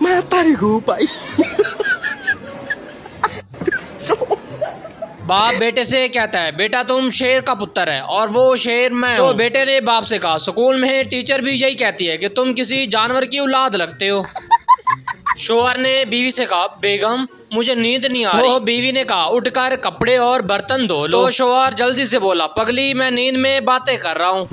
मैं तारीखू भाई। बाप बेटे से कहता है, बेटा तुम शेर का पुत्र है और वो शेर मैं हूं। तो बेटे ने बाप से कहा, स्कूल में टीचर भी यही कहती है कि तुम किसी जानवर की औलाद लगते हो। शोहर ने बीवी से कहा, बेगम मुझे नींद नहीं आ रही। तो बीवी ने कहा, उठकर कपड़े और बर्तन धो लो। तो शोहर जल्दी से बोला, पगली मैं नींद में बातें कर रहा हूँ।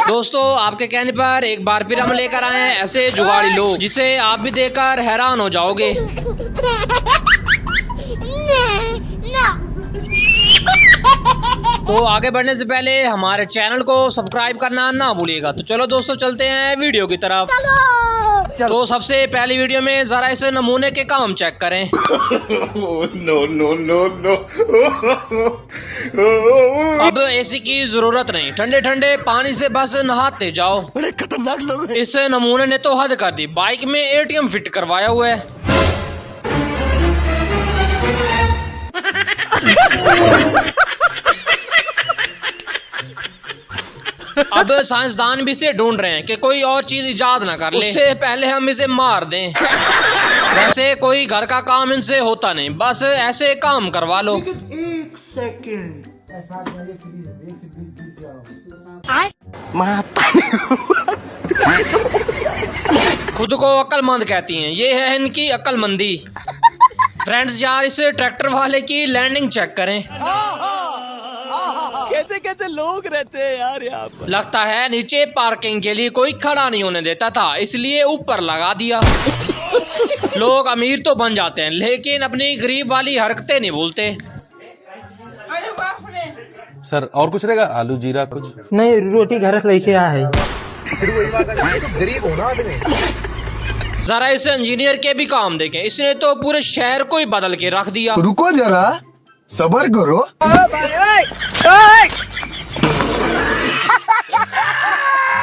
दोस्तों आपके कहने पर एक बार फिर हम लेकर आए हैं ऐसे जुगाड़ी लोग जिसे आप भी देखकर हैरान हो जाओगे। तो आगे बढ़ने से पहले हमारे चैनल को सब्सक्राइब करना ना भूलिएगा। तो चलो दोस्तों चलते हैं वीडियो की तरफ। तो सबसे पहली वीडियो में जरा इस नमूने के काम चेक करें। No no no no. अब एसी की जरूरत नहीं, ठंडे ठंडे पानी से बस नहाते जाओ। बड़े खतरनाक लोग हैं। इस नमूने ने तो हद कर दी, बाइक में एटीएम फिट करवाया हुआ है। अब साइंसदान भी इसे ढूंढ रहे हैं कि कोई और चीज इजाद ना कर ले, उससे पहले हम इसे मार दें। वैसे कोई घर का काम इनसे होता नहीं, बस ऐसे काम करवा लो। एक सेकंड। खुद को अक्लमंद कहती हैं, ये है इनकी अक्लमंदी। फ्रेंड्स यार इस ट्रैक्टर वाले की लैंडिंग चेक करें। कैसे कैसे लोग रहते हैं यार यहाँ पर। लगता है नीचे पार्किंग के लिए कोई खड़ा नहीं होने देता था, इसलिए ऊपर लगा दिया। लोग अमीर तो बन जाते हैं लेकिन अपनी गरीब वाली हरकतें नहीं भूलते। सर और कुछ रहेगा, आलू जीरा कुछ नहीं, रोटी घर से लेके आया है। जरा इस इंजीनियर के भी काम देखें, इसने तो पूरे शहर को ही बदल के रख दिया। रुको जरा सबर करो।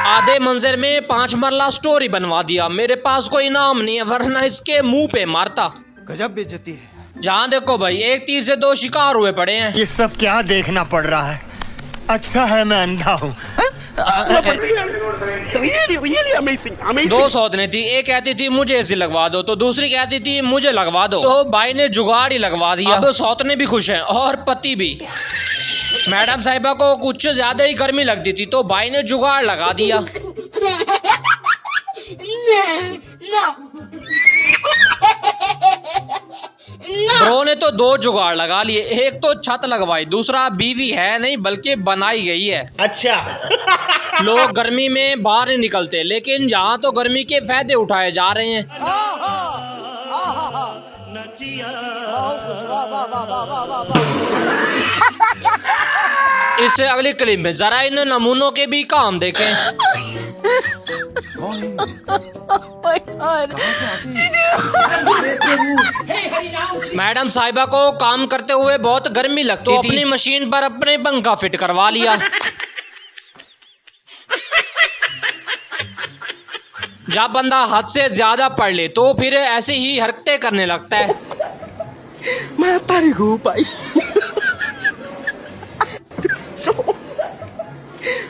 आधे मंजर में 5 मरला स्टोरी बनवा दिया। मेरे पास कोई इनाम नहीं है वरना इसके मुंह पे मारता। गजब बेइज्जती है। जहाँ देखो भाई एक तीर से 2 शिकार हुए पड़े हैं। ये सब क्या देखना पड़ रहा है? अच्छा है मैं अंधा हूँ। 2 सौतने थी, एक कहती थी मुझे ऐसी लगवा दो तो दूसरी कहती थी मुझे लगवा दो। तो भाई ने जुगाड़ ही लगवा दिया। अब सौतने भी खुश हैं और पति भी। मैडम साहिबा को कुछ ज्यादा ही गर्मी लगती थी तो भाई ने जुगाड़ लगा दिया। ब्रो ने तो 2 जुगाड़ लगा लिए, एक तो छत लगवाई, दूसरा बीवी है नहीं बल्कि बनाई गई है। अच्छा लोग गर्मी में बाहर नहीं निकलते लेकिन यहाँ तो गर्मी के फायदे उठाए जा रहे हैं। इससे अगली क्लिप में जरा इन नमूनों के भी काम देखें। मैडम साहिबा को काम करते हुए बहुत गर्मी लगती थी, तो अपनी मशीन पर अपने पंखा फिट करवा लिया। जब बंदा हद से ज्यादा पढ़ ले तो फिर ऐसे ही हरकतें करने लगता है। मैं तारीखू भाई।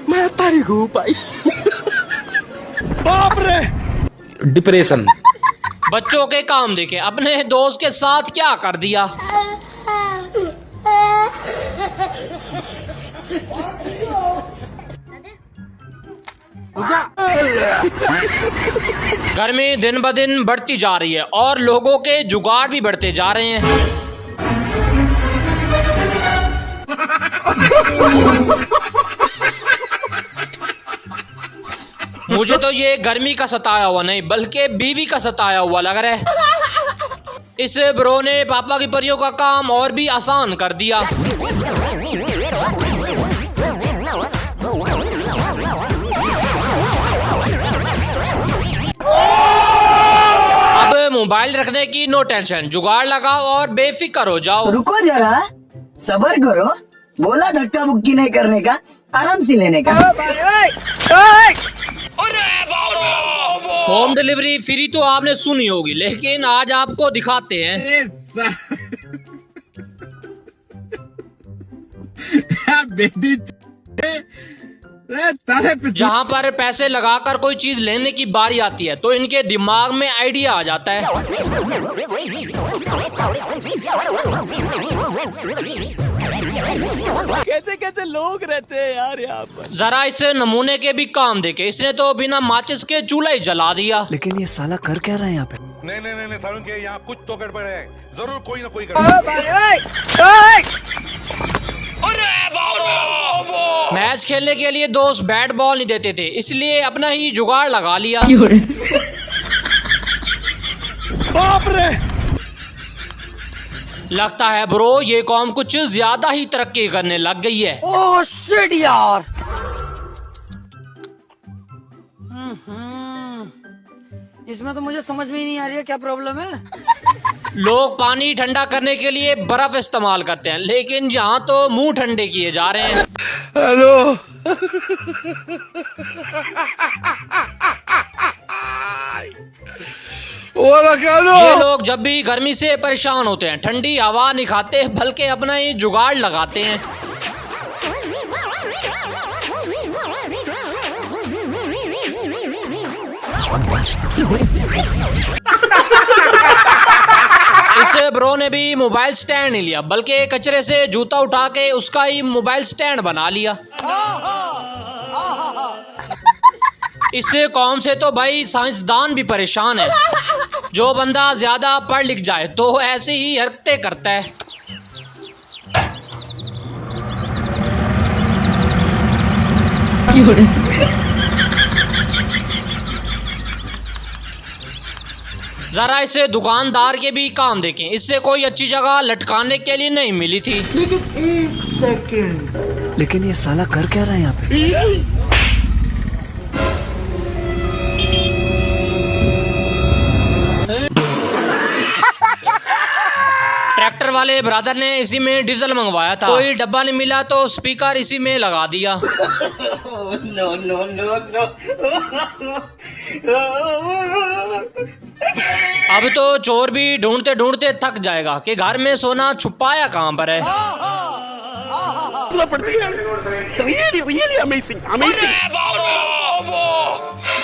मैं तारीखू भाई। बाप रे। डिप्रेशन। बच्चों के काम देखे, अपने दोस्त के साथ क्या कर दिया। गर्मी दिन ब दिन बढ़ती जा रही है और लोगों के जुगाड़ भी बढ़ते जा रहे हैं। मुझे तो ये गर्मी का सताया हुआ नहीं बल्कि बीवी का सताया हुआ लग रहा है। इस ब्रो ने पापा की परियों का काम और भी आसान कर दिया। अब मोबाइल रखने की नो टेंशन, जुगाड़ लगाओ और बेफिक्र हो जाओ। रुको जरा सबर करो, बोला धक्का मुक्की नहीं करने का, आराम से लेने का। होम डिलीवरी फ्री तो आपने सुनी होगी लेकिन आज आपको दिखाते हैं। जहाँ पर पैसे लगाकर कोई चीज लेने की बारी आती है तो इनके दिमाग में आइडिया आ जाता है। कैसे कैसे लोग रहते हैं यार यहाँ पर। जरा इस नमूने के भी काम देखे, इसने तो बिना माचिस के चूल्हा ही जला दिया। लेकिन ये साला कर क्या रहा है यहाँ पे। नहीं सारुण के यहाँ कुछ तो गड़बड़ है, जरूर कोई ना कोई गड़बड़। मैच खेलने के लिए दोस्त बैट बॉल नहीं देते थे, इसलिए अपना ही जुगाड़ लगा लिया। बाप रे। लगता है ब्रो ये कौम कुछ ज्यादा ही तरक्की करने लग गई है। ओह शिट यार। इसमें तो मुझे समझ में ही नहीं आ रही है क्या प्रॉब्लम है। लोग पानी ठंडा करने के लिए बर्फ इस्तेमाल करते हैं, लेकिन यहाँ तो मुंह ठंडे किए जा रहे हैं। हेलो। ये लोग जब भी गर्मी से परेशान होते हैं ठंडी हवा नहीं खाते बल्कि अपना ही जुगाड़ लगाते हैं। इस ब्रो ने भी मोबाइल स्टैंड नहीं लिया बल्कि कचरे से जूता उठा के उसका ही मोबाइल स्टैंड बना लिया। इस कौम से तो भाई साइंसदान भी परेशान है। जो बंदा ज्यादा पढ़ लिख जाए तो ऐसी ही हरकतें करता है। जरा इसे दुकानदार के भी काम देखें, इससे कोई अच्छी जगह लटकाने के लिए नहीं मिली थी। लेकिन ये साला कर क्या रहा है यहाँ पे। ट्रैक्टर वाले ब्रदर ने इसी में डीजल मंगवाया था, कोई डब्बा नहीं मिला तो स्पीकर इसी में लगा दिया। No no no no. अब तो चोर भी ढूंढते ढूंढते थक जाएगा कि घर में सोना छुपाया कहाँ पर है।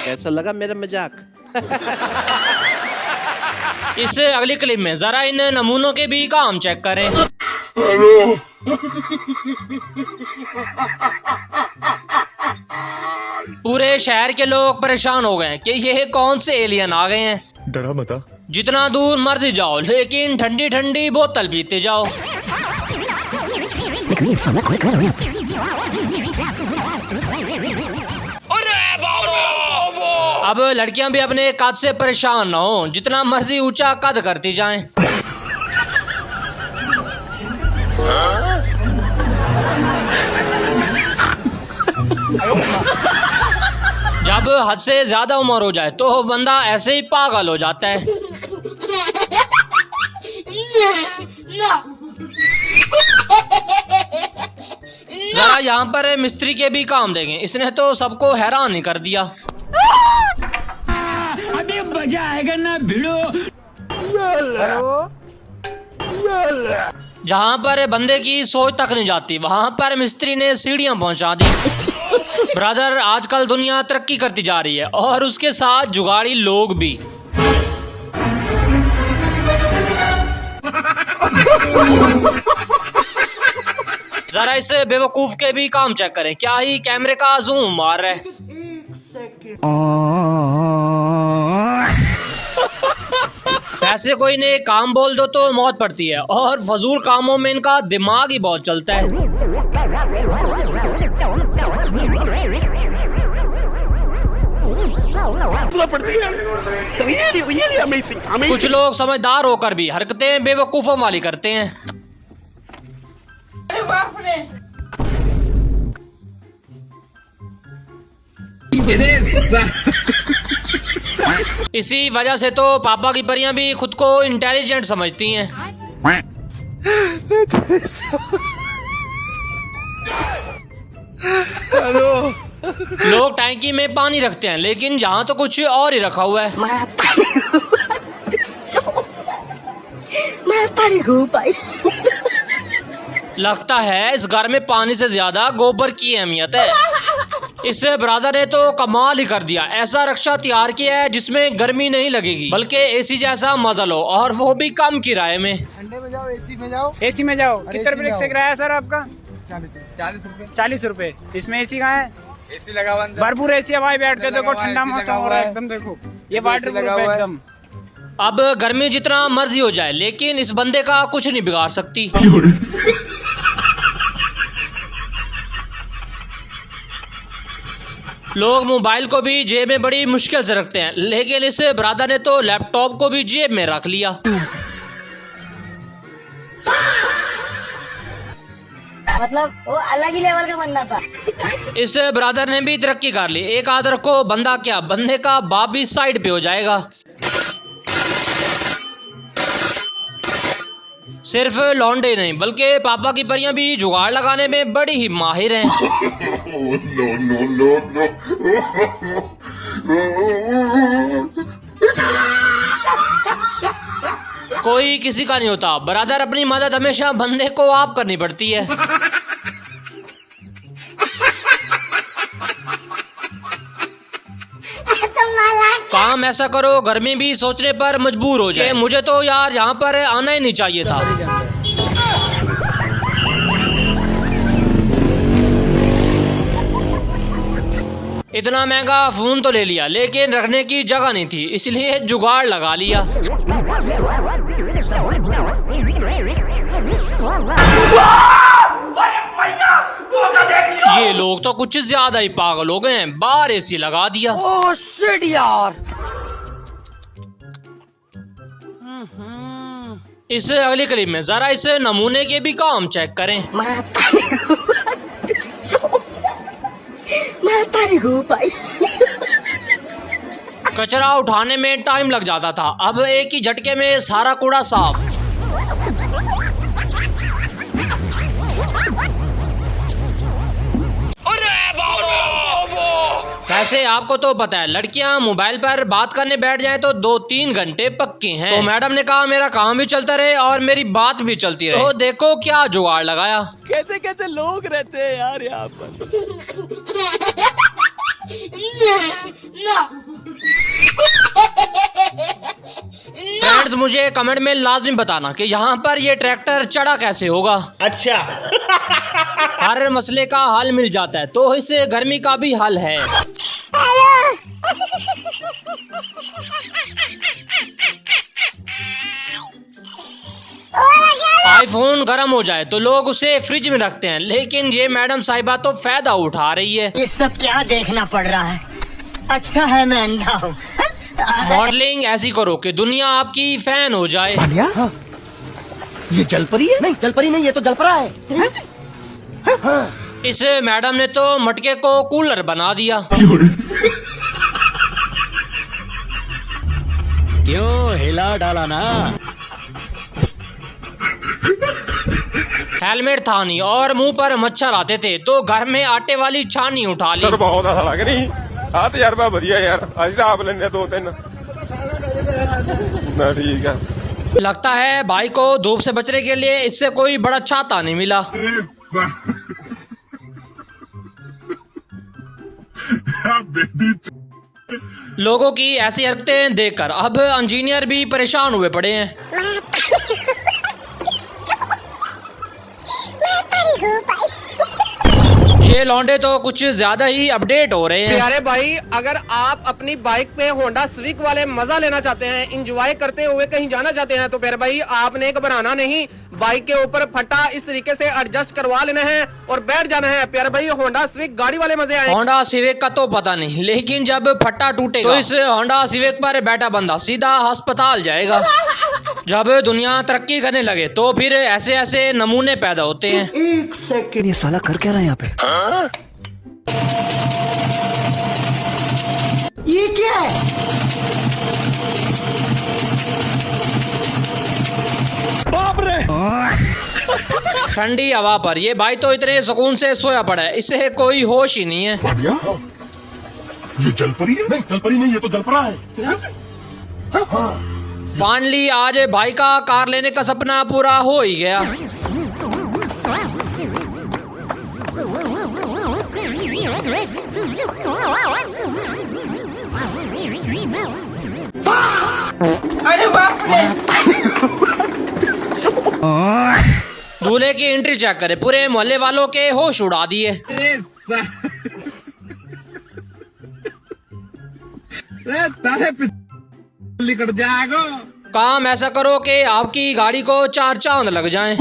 कैसा लगा मेरा मजाक। इस अगली क्लिप में जरा इन नमूनों के भी काम चेक करें। पूरे शहर के लोग परेशान हो गए कि ये कौन से एलियन आ गए हैं। डरा मता। जितना दूर मर्जी जाओ लेकिन ठंडी ठंडी बोतल पीते जाओ। अब लड़कियां भी अपने कद से परेशान ना हो, जितना मर्जी ऊंचा कद करती जाएं। जब हद से ज्यादा उम्र हो जाए तो बंदा ऐसे ही पागल हो जाता है। जरा यहाँ पर मिस्त्री के भी काम देंगे, इसने तो सबको हैरान ही कर दिया। अभी मजा आएगा ना भिड़ो। जहाँ पर बंदे की सोच तक नहीं जाती वहां पर मिस्त्री ने सीढ़ियां पहुंचा दी। ब्रदर आजकल दुनिया तरक्की करती जा रही है और उसके साथ जुगाड़ी लोग भी। जरा इस बेवकूफ के भी काम चेक करें, क्या ही कैमरे का जूम मार रहा है। वैसे कोई ने काम बोल दो तो मौत पड़ती है और फजूल कामों में इनका दिमाग ही बहुत चलता है। कुछ लोग समझदार होकर भी हरकतें बेवकूफों वाली करते हैं। इसी वजह से तो पापा की परियां भी खुद को इंटेलिजेंट समझती हैं। लोग टैंकी में पानी रखते हैं लेकिन यहाँ तो कुछ और ही रखा हुआ है। मैं तारी हूँ भाई। लगता है इस घर में पानी से ज्यादा गोबर की अहमियत है। इस ब्रादर ने तो कमाल ही कर दिया। ऐसा रक्षा तैयार किया है जिसमें गर्मी नहीं लगेगी बल्कि एसी जैसा मजा लो, और वो भी कम किराए में। ठंडे में जाओ, एसी में जाओ। एसी में जाओ। कितने रुपए से किराया सर आपका? 40 रुपए। इसमें एसी कहाँ है? एसी लगा हुआ भरपूर एसी है भाई, बैठ के देखो, ठंडा मौसम हो रहा है एकदम। देखो ये वाटर प्रूफ है एकदम। अब गर्मी जितना मर्जी हो जाए लेकिन इस बंदे का कुछ नहीं बिगाड़ सकती। लोग मोबाइल को भी जेब में बड़ी मुश्किल से रखते हैं, लेकिन इस ब्रादर ने तो लैपटॉप को भी जेब में रख लिया। मतलब वो अलग ही लेवल का बंदा था। इस ब्रादर ने भी तरक्की कर ली। एक आध रखो, बंदा क्या, बंदे का बाप भी साइड पे हो जाएगा। सिर्फ लौंडे नहीं बल्कि पापा की परियां भी जुगाड़ लगाने में बड़ी ही माहिर हैं। कोई किसी का नहीं होता ब्रदर, अपनी मदद हमेशा बंदे को आप करनी पड़ती है। काम ऐसा करो गर्मी भी सोचने पर मजबूर हो जाए। मुझे तो यार यहाँ पर आना ही नहीं चाहिए था। इतना महंगा फोन तो ले लिया लेकिन रखने की जगह नहीं थी, इसलिए जुगाड़ लगा लिया। ये लोग तो कुछ ज्यादा ही पागल हो गए हैं, बाहर एसी लगा दिया। ओह शिट यार। इस अगली क्लिप में जरा इस नमूने के भी काम चेक करें। कचरा उठाने में टाइम लग जाता था, अब एक ही झटके में सारा कूड़ा साफ। वैसे आपको तो पता है लड़कियां मोबाइल पर बात करने बैठ जाएं तो 2-3 घंटे पक्के हैं। तो मैडम ने कहा मेरा काम भी चलता रहे और मेरी बात भी चलती रहे। तो देखो क्या जुगाड़ लगाया। कैसे कैसे लोग रहते हैं यार यहाँ पर। फ्रेंड्स मुझे कमेंट में लाजमी बताना कि यहाँ पर ये ट्रैक्टर चढ़ा कैसे होगा। अच्छा। हर मसले का हल मिल जाता है तो इस गर्मी का भी हल है। आईफोन गर्म हो जाए तो लोग उसे फ्रिज में रखते हैं, लेकिन ये मैडम साहिबा तो फायदा उठा रही है। ये सब क्या देखना पड़ रहा है? अच्छा है मैं अंधा हूँ। मॉडलिंग ऐसी करो कि दुनिया आपकी फैन हो जाए। ये जलपरी है? नहीं जलपरी नहीं, ये तो जलपरा है। इस मैडम ने तो मटके को कूलर बना दिया। क्यों हिला डाला ना। हेलमेट था नहीं और मुंह पर मच्छर आते थे तो घर में आटे वाली छानी उठा ली। बहुत अच्छा लग रही। हाँ तजर्बा बढ़िया यार, आज आप लेने 2-3 ना। ठीक है। लगता है भाई को धूप से बचने के लिए इससे कोई बड़ा छाता नहीं मिला। लोगों की ऐसी हरकतें देखकर अब इंजीनियर भी परेशान हुए पड़े हैं। ये लौंडे तो कुछ ज्यादा ही अपडेट हो रहे हैं। प्यारे भाई, अगर आप अपनी बाइक पे होंडा सिविक वाले मजा लेना चाहते हैं, इंजॉय करते हुए कहीं जाना चाहते हैं, तो प्यारे भाई आपने घबराना नहीं। बाइक के ऊपर फट्टा इस तरीके से एडजस्ट करवा लेना है और बैठ जाना है। प्यारे भाई होंडा सिविक गाड़ी वाले मजे आए। होंडा सिविक का तो पता नहीं, लेकिन जब फट्टा टूटेगा तो इस होंडा सिविक पर बैठा बंदा सीधा अस्पताल जाएगा। जब दुनिया तरक्की करने लगे तो फिर ऐसे ऐसे नमूने पैदा होते हैं। एक सेकंड, ये साला कर क्या रहा है यहाँ पे? ये क्या है? ठंडी हवा पर ये भाई तो इतने सुकून से सोया पड़ा है, इसे कोई होश ही नहीं है। ये जलपरी है? नहीं जलपरी नहीं, ये तो जलपरा है। फाइनली आज भाई का कार लेने का सपना पूरा हो ही गया। अरे बाप रे। दूल्हे की एंट्री चेक करे, पूरे मोहल्ले वालों के होश उड़ा दिए। निकट जाएगा। काम ऐसा करो कि आपकी गाड़ी को 4 चांद लग जाएं।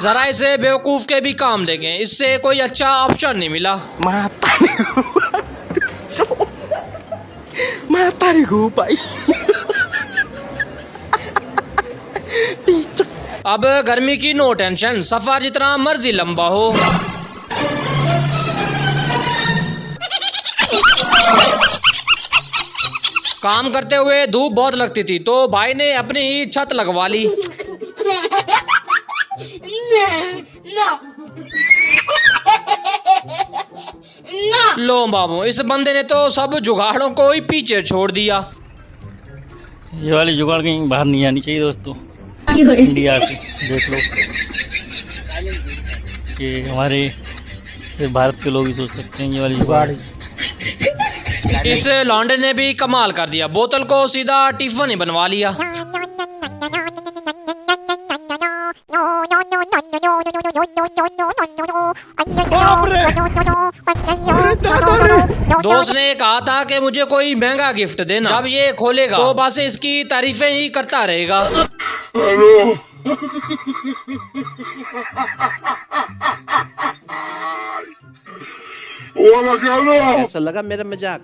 जरा इसे बेवकूफ के भी काम देंगे, इससे कोई अच्छा ऑप्शन नहीं मिला। अब गर्मी की नो टेंशन, सफर जितना मर्जी लंबा हो। काम करते हुए धूप बहुत लगती थी तो भाई ने अपनी ही छत लगवा ली। लो बाबू, इस बंदे ने तो सब जुगाड़ों को ही पीछे छोड़ दिया। ये वाली जुगाड़ कहीं बाहर नहीं आनी चाहिए दोस्तों, इंडिया से। देख लो कि हमारे सिर्फ भारत के लोग ही सोच सकते हैं ये वाली जुगाड़। इस लौंडे ने भी कमाल कर दिया, बोतल को सीधा टिफिन ही बनवा लिया। दोस्त ने कहा था कि मुझे कोई महंगा गिफ्ट देना, जब ये खोलेगा तो बस इसकी तारीफें ही करता रहेगा। ऐसा लगा मेरा मजाक।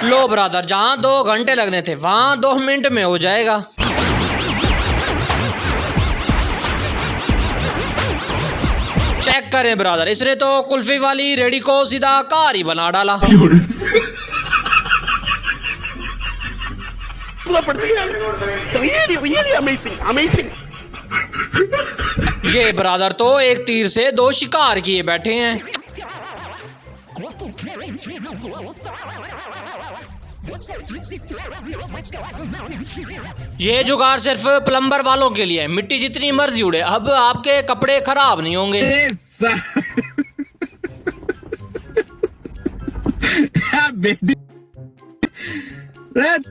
लो ब्रदर, जहाँ 2 घंटे लगने थे वहाँ 2 मिनट में हो जाएगा। चेक करें ब्रदर, इसने तो कुल्फी वाली रेडी को सीधा कार ही बना डाला। ये ब्रदर तो एक तीर से 2 शिकार किए बैठे हैं। ये जुगाड़ सिर्फ प्लम्बर वालों के लिए है, मिट्टी जितनी मर्जी उड़े, अब आपके कपड़े खराब नहीं होंगे।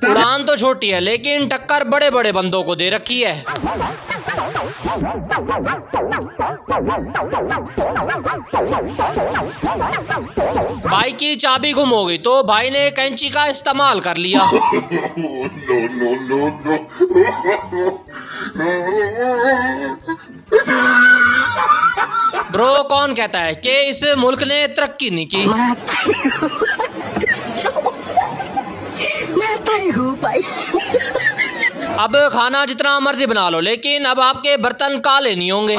उड़ान तो छोटी है लेकिन टक्कर बड़े बड़े बंदों को दे रखी है। बाइक की चाबी गुम हो गई तो भाई ने कैंची का इस्तेमाल कर लिया। ब्रो, कौन कहता है कि इस मुल्क ने तरक्की नहीं की? अब खाना जितना मर्जी बना लो लेकिन अब आपके बर्तन काले नहीं होंगे।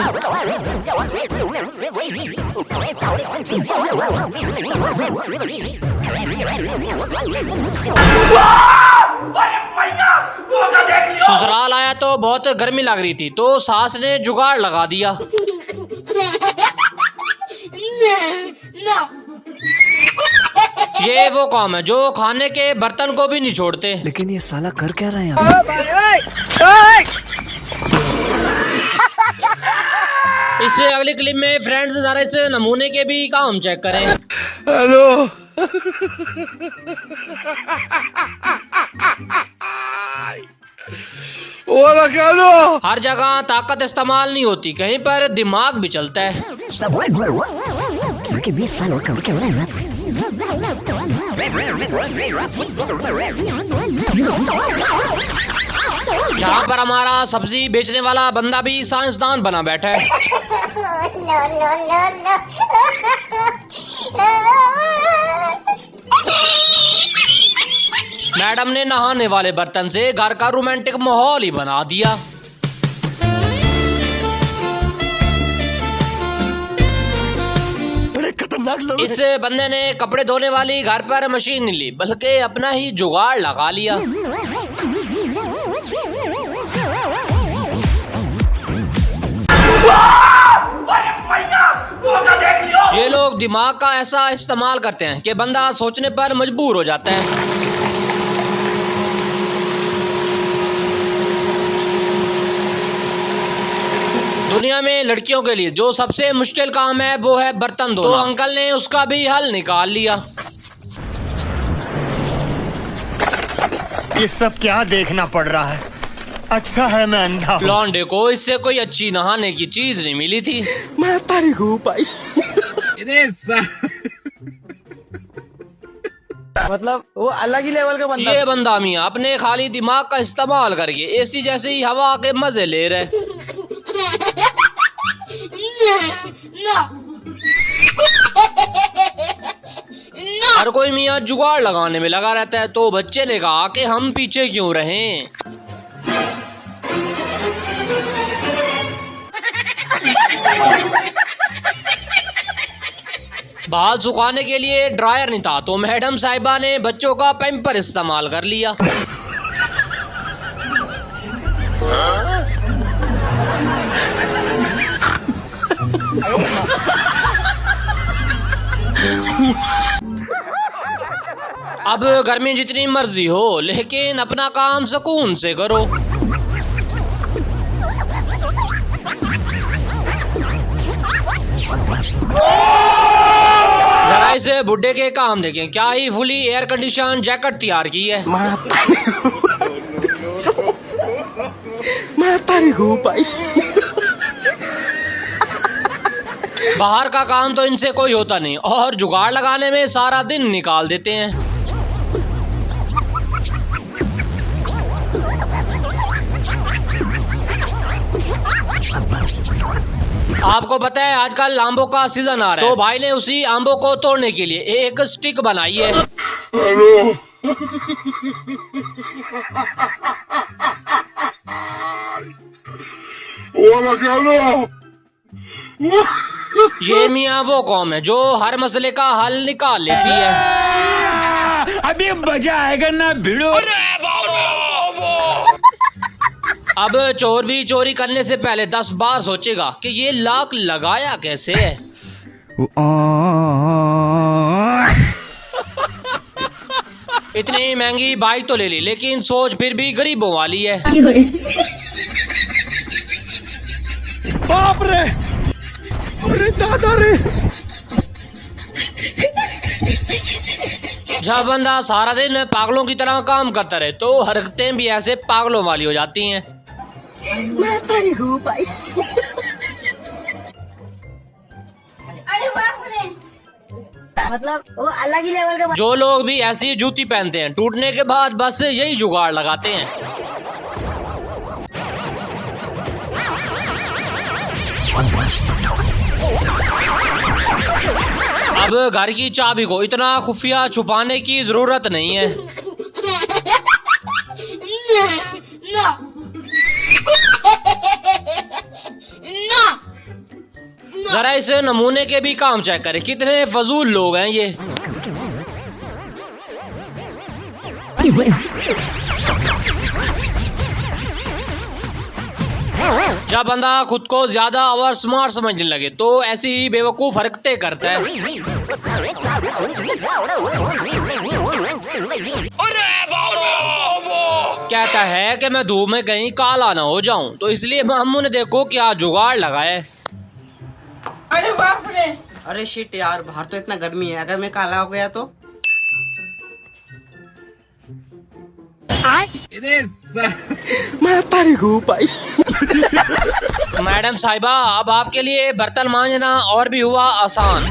ससुराल आया तो बहुत गर्मी लग रही थी तो सास ने जुगाड़ लगा दिया। ये वो काम है जो खाने के बर्तन को भी नहीं छोड़ते। लेकिन ये साला कर क्या रहा है यहाँ? इससे अगली क्लिप में फ्रेंड्स जरा इस नमूने के भी काम चेक करें। हेलो हर जगह ताकत इस्तेमाल नहीं होती, कहीं पर दिमाग भी चलता है। यहाँ पर हमारा सब्जी बेचने वाला बंदा भी साइंसदान बना बैठा है। मैडम ने नहाने वाले बर्तन से घर का रोमांटिक माहौल ही बना दिया। इस बंदे ने कपड़े धोने वाली घर पर मशीन नहीं ली बल्कि अपना ही जुगाड़ लगा लिया। ये लोग दिमाग का ऐसा इस्तेमाल करते हैं कि बंदा सोचने पर मजबूर हो जाता है। दुनिया में लड़कियों के लिए जो सबसे मुश्किल काम है वो है बर्तन धोना। तो अंकल ने उसका भी हल निकाल लिया। ये सब क्या देखना पड़ रहा है? अच्छा है मैं अंधा हूं। लौंडे को इससे कोई अच्छी नहाने की चीज नहीं मिली थी। मैं तारी हूँ भाई। मतलब वो अलग ही लेवल का बंदा। ये बंदा मियाँ अपने खाली दिमाग का इस्तेमाल करके एसी जैसे ही हवा के मजे ले रहे। हर कोई मियाँ जुगाड़ लगाने में लगा रहता है, तो बच्चे ने कहा कि हम पीछे क्यों रहें। बाल सुखाने के लिए ड्रायर नहीं था, तो मैडम साहिबा ने बच्चों का पैम्पर इस्तेमाल कर लिया। अब गर्मी जितनी मर्जी हो, लेकिन अपना काम सुकून से करो। जरा इसे बुड्ढे के काम देखें, क्या ही फुली एयर कंडीशन जैकेट तैयार की है। मैं तारी हूँ भाई। बाहर का काम तो इनसे कोई होता नहीं और जुगाड़ लगाने में सारा दिन निकाल देते हैं। आपको पता है आजकल आंबों का सीजन आ रहा है, तो भाई ने उसी आंबों को तोड़ने के लिए एक स्टिक बनाई है। ये मियाँ वो कौम है जो हर मसले का हल निकाल लेती है। अभी मजा आएगा ना भिड़ो। अब चोर भी चोरी करने से पहले 10 बार सोचेगा कि ये लॉक लगाया कैसे है। इतनी महंगी बाइक तो ले ली, लेकिन सोच फिर भी गरीबों वाली है। बाप रे, अरे दादा रे। जब बंदा सारा दिन पागलों की तरह काम करता रहे, तो हरकतें भी ऐसे पागलों वाली हो जाती हैं। मैं तारी हूँ भाई। मतलब वो अलग ही लेवल का। जो लोग भी ऐसी जूती पहनते हैं, टूटने के बाद बस यही जुगाड़ लगाते हैं। अब घर की चाबी को इतना खुफिया छुपाने की जरूरत नहीं है। जरा इस नमूने के भी काम चेक करें, कितने फजूल लोग हैं ये। जब बंदा खुद को ज्यादा और स्मार्ट समझने लगे, तो ऐसी ही बेवकूफ हरकतें करता है। कहता है कि मैं धूप में कहीं काला ना हो जाऊं, तो इसलिए मामू ने देखो क्या जुगाड़ लगाया। अरे बाप रे। अरे शिट यार, बाहर तो इतना गर्मी है, अगर मैं काला हो गया तो। मैं तारी हूँ भाई। मैडम साहिबा, अब आपके लिए बर्तन मांजना और भी हुआ आसान।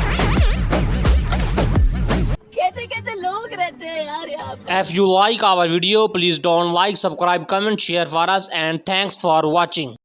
कैसे कैसे लोग रहते हैं यार यहाँ पे। If you like our video, please don't like, subscribe, comment, share for us, and thanks for watching.